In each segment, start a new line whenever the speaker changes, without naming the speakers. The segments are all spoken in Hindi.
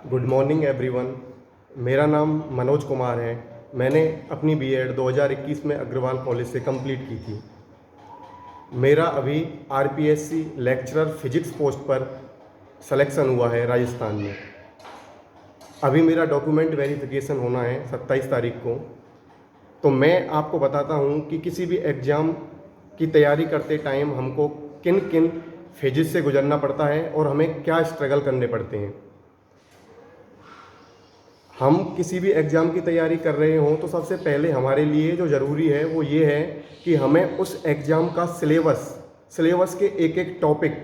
Good morning everyone. मेरा नाम मनोज कुमार है। मैंने अपनी बीएड 2021 में अग्रवाल कॉलेज से कंप्लीट की थी। मेरा अभी आरपीएससी लेक्चरर फिजिक्स पोस्ट पर सिलेक्शन हुआ है राजस्थान में। अभी मेरा डॉक्यूमेंट वेरिफिकेशन होना है 27 तारीख को। तो मैं आपको बताता हूँ कि किसी भी एग्ज़ाम की तैयारी करते टाइम हमको किन किन फेजेस से गुजरना पड़ता है और हमें क्या स्ट्रगल करने पड़ते हैं। हम किसी भी एग्ज़ाम की तैयारी कर रहे हों तो सबसे पहले हमारे लिए जो ज़रूरी है वो ये है कि हमें उस एग्ज़ाम का सिलेबस के एक एक टॉपिक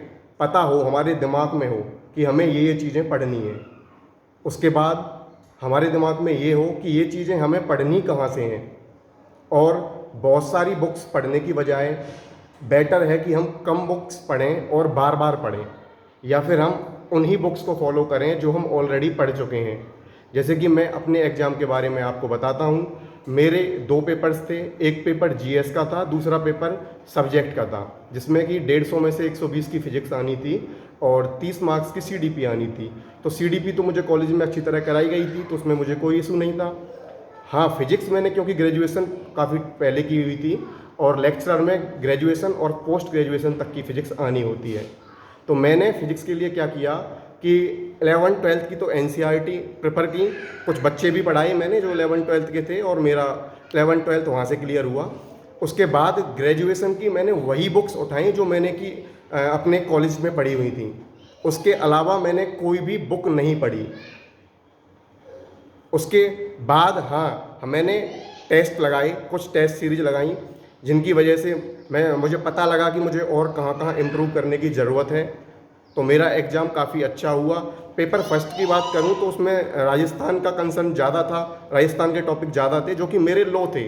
पता हो, हमारे दिमाग में हो कि हमें ये चीज़ें पढ़नी है। उसके बाद हमारे दिमाग में ये हो कि ये चीज़ें हमें पढ़नी कहाँ से हैं, और बहुत सारी बुक्स पढ़ने की बजाय बेटर है कि हम कम बुक्स पढ़ें और बार बार पढ़ें, या फिर हम उन्हीं बुक्स को फॉलो करें जो हम ऑलरेडी पढ़ चुके हैं। जैसे कि मैं अपने एग्ज़ाम के बारे में आपको बताता हूँ। मेरे 2 पेपर्स थे, एक पेपर जीएस का था, दूसरा पेपर सब्जेक्ट का था, जिसमें कि 150 में से 120 की फिजिक्स आनी थी और 30 मार्क्स की सीडीपी आनी थी। तो सीडीपी तो मुझे कॉलेज में अच्छी तरह कराई गई थी, तो उसमें मुझे कोई इशू नहीं था। हाँ, फिजिक्स मैंने क्योंकि ग्रेजुएशन काफ़ी पहले की हुई थी और लेक्चरर में ग्रेजुएशन और पोस्ट ग्रेजुएशन तक की फ़िज़िक्स आनी होती है। तो मैंने फ़िज़िक्स के लिए क्या किया कि 11th-12th की तो एनसीईआरटी प्रेफर की। कुछ बच्चे भी पढ़ाए मैंने जो 11th-12th के थे, और मेरा 11th-12th वहाँ से क्लियर हुआ। उसके बाद ग्रेजुएशन की मैंने वही बुक्स उठाई जो मैंने कि अपने कॉलेज में पढ़ी हुई थी। उसके अलावा मैंने कोई भी बुक नहीं पढ़ी। उसके बाद हाँ, मैंने टेस्ट लगाए, कुछ टेस्ट सीरीज लगाई, जिनकी वजह से मुझे पता लगा कि मुझे और कहाँ कहाँ इम्प्रूव करने की ज़रूरत है। तो मेरा एग्ज़ाम काफ़ी अच्छा हुआ। पेपर फर्स्ट की बात करूँ तो उसमें राजस्थान का कंसर्न ज़्यादा था, राजस्थान के टॉपिक ज़्यादा थे जो कि मेरे लो थे,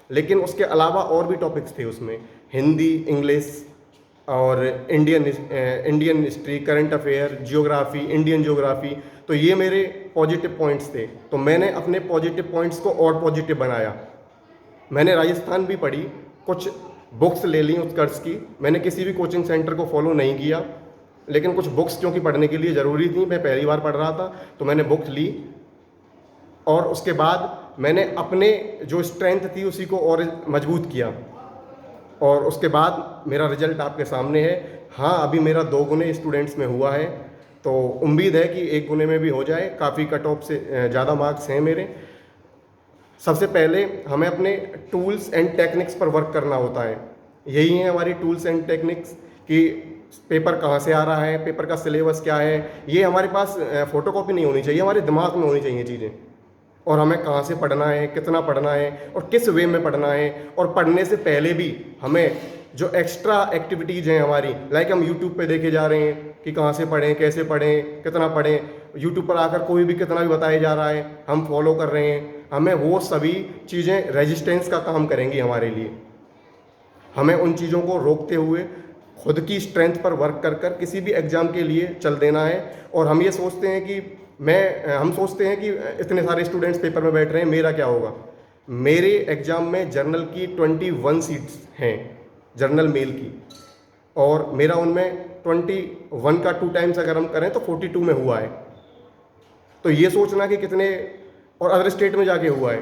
लेकिन उसके अलावा और भी टॉपिक्स थे उसमें, हिंदी, इंग्लिश और Indian history, current affair, geography, Indian geography. तो ये मेरे पॉजिटिव पॉइंट्स थे। तो मैंने अपने पॉजिटिव पॉइंट्स को और पॉजिटिव बनाया। मैंने राजस्थान भी पढ़ी, कुछ बुक्स ले ली उत्कर्ष की। मैंने किसी भी कोचिंग सेंटर को फॉलो नहीं किया, लेकिन कुछ बुक्स क्योंकि पढ़ने के लिए ज़रूरी थी, मैं पहली बार पढ़ रहा था, तो मैंने बुक्स ली। और उसके बाद मैंने अपने जो स्ट्रेंथ थी उसी को और मजबूत किया, और उसके बाद मेरा रिजल्ट आपके सामने है। हाँ, अभी मेरा 2 गुने स्टूडेंट्स में हुआ है, तो उम्मीद है कि 1 गुने में भी हो जाए। काफ़ी कट ऑफ से ज़्यादा मार्क्स हैं मेरे। सबसे पहले हमें अपने टूल्स एंड टेक्निक्स पर वर्क करना होता है। यही है हमारी टूल्स एंड टेक्निक्स कि पेपर कहाँ से आ रहा है, पेपर का सिलेबस क्या है। ये हमारे पास फ़ोटोकॉपी नहीं होनी चाहिए, हमारे दिमाग में होनी चाहिए चीज़ें, और हमें कहाँ से पढ़ना है, कितना पढ़ना है और किस वे में पढ़ना है। और पढ़ने से पहले भी हमें जो एक्स्ट्रा एक्टिविटीज़ हैं हमारी, लाइक हम यूट्यूब पे देखे जा रहे हैं कि कहाँ से पढ़ें, कैसे पढ़ें, कितना पढ़ें। यूट्यूब पर आकर कोई भी कितना भी बताया जा रहा है, हम फॉलो कर रहे हैं। हमें वो सभी चीज़ें रेजिस्टेंस का काम करेंगी हमारे लिए। हमें उन चीज़ों को रोकते हुए खुद की स्ट्रेंथ पर वर्क कर कर किसी भी एग्ज़ाम के लिए चल देना है। और हम ये सोचते हैं कि हम सोचते हैं कि इतने सारे स्टूडेंट्स पेपर में बैठ रहे हैं, मेरा क्या होगा। मेरे एग्ज़ाम में जर्नल की 21 सीट्स हैं, जर्नल मेल की, और मेरा उनमें 21 का 2 टाइम्स अगर हम करें तो 42 में हुआ है। तो ये सोचना कि कितने, और अदर स्टेट में जाके हुआ है,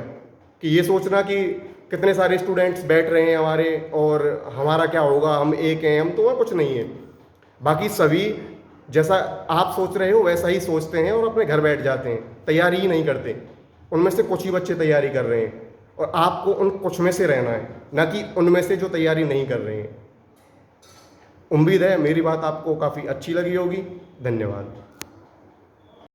कि ये सोचना कि कितने सारे स्टूडेंट्स बैठ रहे हैं हमारे और हमारा क्या होगा, हम एक हैं, हम तो वहाँ कुछ नहीं है। बाकी सभी जैसा आप सोच रहे हो वैसा ही सोचते हैं और अपने घर बैठ जाते हैं, तैयारी ही नहीं करते। उनमें से कुछ ही बच्चे तैयारी कर रहे हैं, और आपको उन कुछ में से रहना है, ना कि उनमें से जो तैयारी नहीं कर रहे हैं। उम्मीद है मेरी बात आपको काफ़ी अच्छी लगी होगी। धन्यवाद।